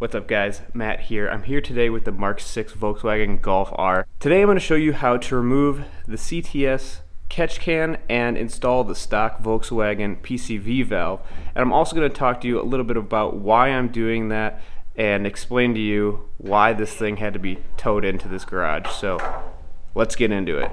What's up guys, Matt here. I'm here today with the MK6 Volkswagen Golf R. Today I'm going to show you how to remove the CTS catch can and install the stock Volkswagen PCV valve. And I'm also going to talk to you a little bit about why I'm doing that and explain to you why this thing had to be towed into this garage. So let's get into it.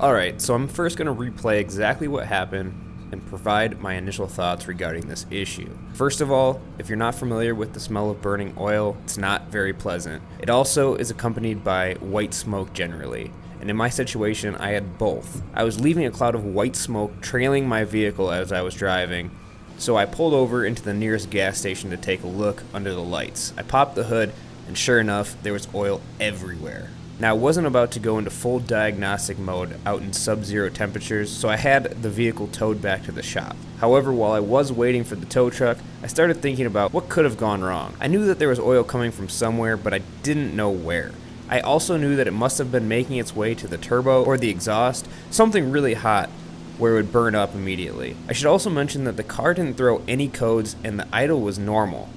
Alright, so I'm first going to replay exactly what happened and provide my initial thoughts regarding this issue. First of all, if you're not familiar with the smell of burning oil, it's not very pleasant. It also is accompanied by white smoke generally, and in my situation I had both. I was leaving a cloud of white smoke trailing my vehicle as I was driving, so I pulled over into the nearest gas station to take a look under the lights. I popped the hood, and sure enough, there was oil everywhere. Now, I wasn't about to go into full diagnostic mode out in sub-zero temperatures, so I had the vehicle towed back to the shop. However, while I was waiting for the tow truck, I started thinking about what could have gone wrong. I knew that there was oil coming from somewhere, but I didn't know where. I also knew that it must have been making its way to the turbo or the exhaust, something really hot, where it would burn up immediately. I should also mention that the car didn't throw any codes and the idle was normal.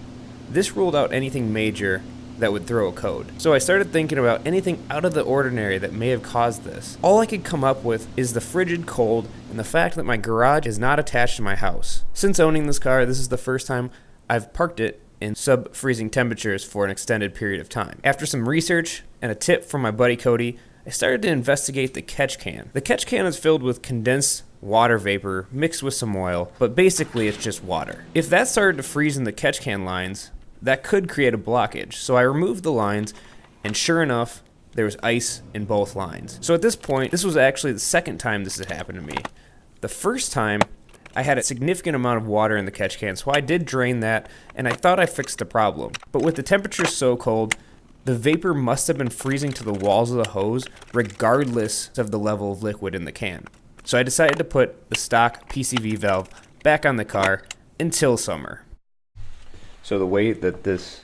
This ruled out anything major that would throw a code. So I started thinking about anything out of the ordinary that may have caused this. All I could come up with is the frigid cold and the fact that my garage is not attached to my house. Since owning this car, this is the first time I've parked it in sub-freezing temperatures for an extended period of time. After some research and a tip from my buddy Cody, I started to investigate the catch can. The catch can is filled with condensed water vapor mixed with some oil, but basically it's just water. If that started to freeze in the catch can lines, that could create a blockage. So I removed the lines, and sure enough, there was ice in both lines. So at this point, this was actually the second time this had happened to me. The first time, I had a significant amount of water in the catch can, so I did drain that, and I thought I fixed the problem. But with the temperatures so cold, the vapor must have been freezing to the walls of the hose, regardless of the level of liquid in the can. So I decided to put the stock PCV valve back on the car until summer. So the way that this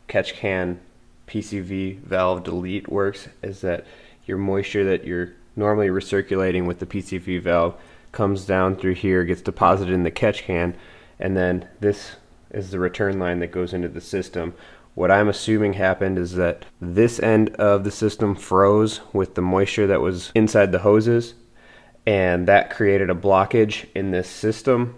catch can PCV valve delete works is that your moisture that you're normally recirculating with the PCV valve comes down through here, gets deposited in the catch can, and then this is the return line that goes into the system. What I'm assuming happened is that this end of the system froze with the moisture that was inside the hoses, and that created a blockage in this system.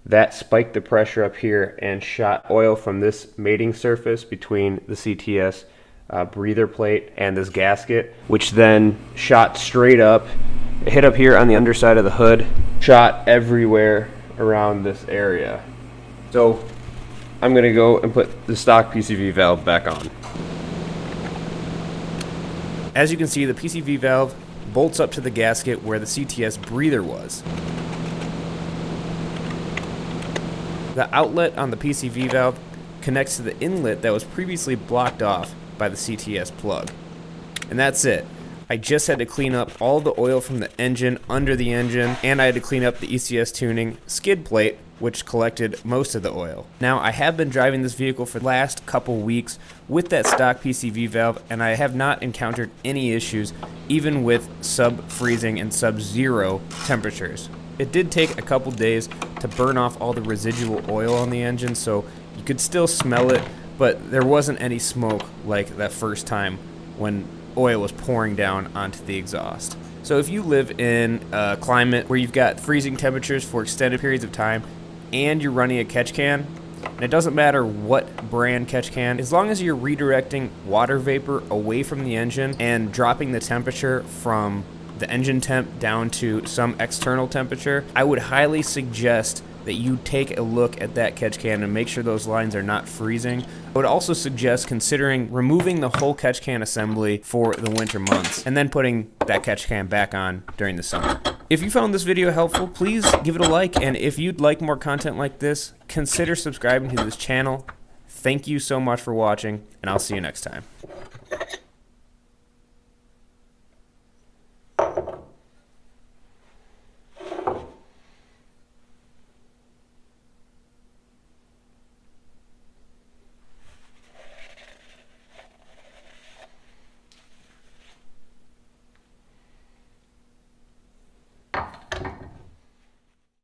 That spiked the pressure up here and shot oil from this mating surface between the CTS breather plate and this gasket, which then shot straight up. It hit up here on the underside of the hood, shot everywhere around this area. So I'm going to go and put the stock PCV valve back on. As you can see, the PCV valve bolts up to the gasket where the CTS breather was. The outlet on the PCV valve connects to the inlet that was previously blocked off by the CTS plug. And that's it. I just had to clean up all the oil from the engine under the engine, and I had to clean up the ECS tuning skid plate, which collected most of the oil. Now, I have been driving this vehicle for the last couple weeks with that stock PCV valve, and I have not encountered any issues, even with sub-freezing and sub-zero temperatures. It did take a couple days to burn off all the residual oil on the engine, so you could still smell it, but there wasn't any smoke like that first time when oil was pouring down onto the exhaust. So if you live in a climate where you've got freezing temperatures for extended periods of time and you're running a catch can, and it doesn't matter what brand catch can, as long as you're redirecting water vapor away from the engine and dropping the temperature from the engine temp down to some external temperature, I would highly suggest that you take a look at that catch can and make sure those lines are not freezing. I would also suggest considering removing the whole catch can assembly for the winter months and then putting that catch can back on during the summer. If you found this video helpful, please give it a like, and if you'd like more content like this, consider subscribing to this channel. Thank you so much for watching, and I'll see you next time.